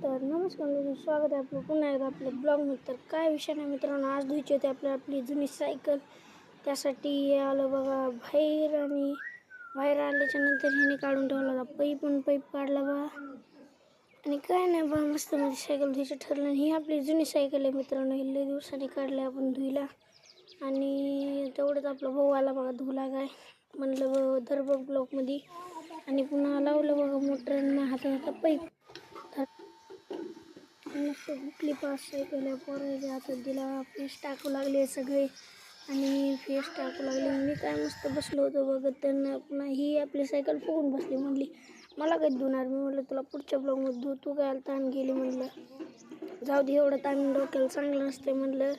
तर नमस्कार मित्रांनो, स्वागत आहे आपलं पुन्हा एकदा आपल्या ब्लॉगमध्ये. तर काय विषय नाही मित्रांनो, आज धुवायची होती आपली जुनी सायकल. त्यासाठी आलं बघा बाहेर, आणि बाहेर आल्याच्या नंतर ह्याने काढून ठेवला होता पाईप काढला बघा. आणि काय नाही बघा, मस्त म्हणजे सायकल धुवायचं ठरलं. ही आपली जुनी सायकल आहे मित्रांनो, ही लई दिवसांनी काढली आपण धुईला. आणि तेवढंच आपला भाऊ आला बघा धुला, काय म्हणलं दरबग ब्लॉकमध्ये. आणि पुन्हा लावलं बघा मोटर हातात पाईप. मस्त कुठली पास सायकल पोराच्या हातात दिला, फेस टाकू लागले सगळे. आणि फेस टाकू लागले, मी काय मस्त बसलो होतो बघत त्यांना. पुन्हा ही आपली सायकल फुगून बसली. म्हणली मला काही धुणार. मी म्हटलं तुला पुढच्या ब्लॉगमध्ये धु, तू काय ताण गेली. म्हणलं जाऊ दे, एवढं ताण डोक्याला चांगलं नसते म्हणलं.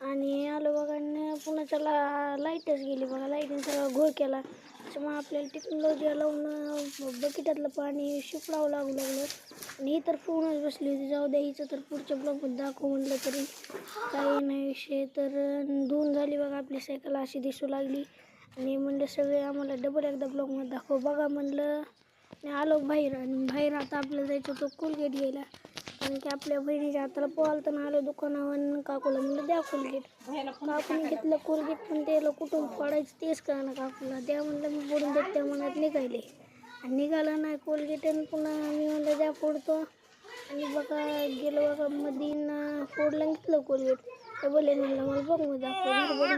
आणि आलो बघा, पुन्हा त्याला लाईटच गेली बघा. लाईटने सगळा घोळ केला. त्याच्यामुळे आपल्याला टेक्नॉलॉजी लावून बकेटातलं पाणी शिपडावं लागलं. आणि ही तर फोनच बसली होती. जाऊ द्या, हिचं तर पुढच्या ब्लॉगमध्ये दाखवू म्हणलं तरी काही नाही विषय. तर धुवून झाली बघा आपली सायकल, अशी दिसू लागली. आणि म्हणलं सगळे आम्हाला डबल एकदा ब्लॉगमध्ये दाखव बघा म्हणलं. आणि आलो बाहेर. आणि बाहेर आता आपल्याला जायचं होतं कोलगेट घ्यायला, कारण की आपल्या बहिणीच्या हाताला पोहाल. तर आलो दुकानावर, काकूला म्हणलं द्या कोलगेट. काकूने घेतलं कोलगेट, पण त्याला कुठून फोडायचं तेच कळा ना काकूला. द्या म्हणलं मी फोडून देत, त्या मनात निघाले. आणि निघालं नाही कोलगेट. आणि पुन्हा मी म्हणलं द्या फोडतो. आणि बघा गेलो बघा मधीन फोडलं, घेतलं कोलगेट. तर बोलले म्हणलं मला बघ मग दाखव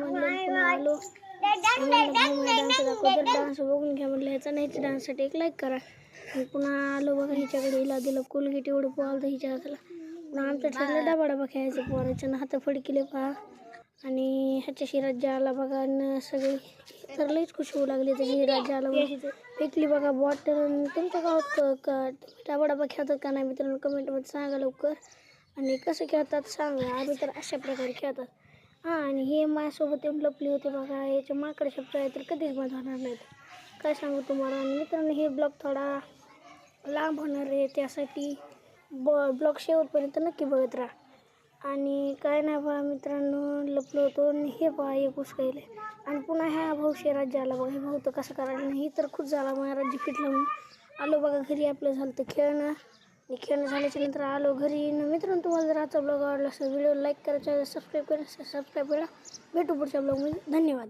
म्हणलं. पुन्हा आलो डान्स दाखव, तर डान्स बघून घ्या म्हणलं. ह्याचा नाही डान्ससाठी एक लाईक करा. आणि पुन्हा आलो बघा हिच्याकडे, हिला दिलं कोलगेट. एवढं पोहाल तर हिच्या हाताला. पुन्हा आमचं ठरलं डबा खेळायचं पोरायचं. हात फडकिले पहा. आणि ह्याच्याशी राज्य आला बघा. आणि सगळे तर लईच खुश होऊ लागले. त्याची राज्य आला फेकली बघा बॉटल. तुमच्या गावात डबा खेळतात का नाही मित्रांनो, कमेंटमध्ये सांगा लवकर. आणि कसं खेळतात सांगा. आम्ही तर अशा प्रकारे खेळतात. हां, आणि हे माझ्यासोबत येऊन लपले होते बघा. याचे माकडे शब्द आहे तर कधीच बंद होणार नाहीत, काय सांगू तुम्हाला. आणि मित्रांनो हे ब्लॉग थोडा लांब होणार आहे, त्यासाठी ब्लॉग शेवटपर्यंत नक्की बघत राहा. आणि काय नाही बघा मित्रांनो, लपलो होतो. आणि हे बघा एक उसकायले. आणि पुन्हा ह्या भाऊशी राज्य आला बघा. हे भाऊ तर कसं करायला नाही, तर खुश झाला माझ्या राज्य फिटलं म्हणून. आलो बघा घरी. आपलं झालं तर खेळणं. आणि खेळणं झाल्याच्या नंतर आलो घरी. मित्रांनो तुम्हाला जर आजचा ब्लॉग आवडला असेल, व्हिडिओ लाईक करायचा, सबस्क्राईब करा. भेटू पुढच्या ब्लॉगमध्ये. धन्यवाद.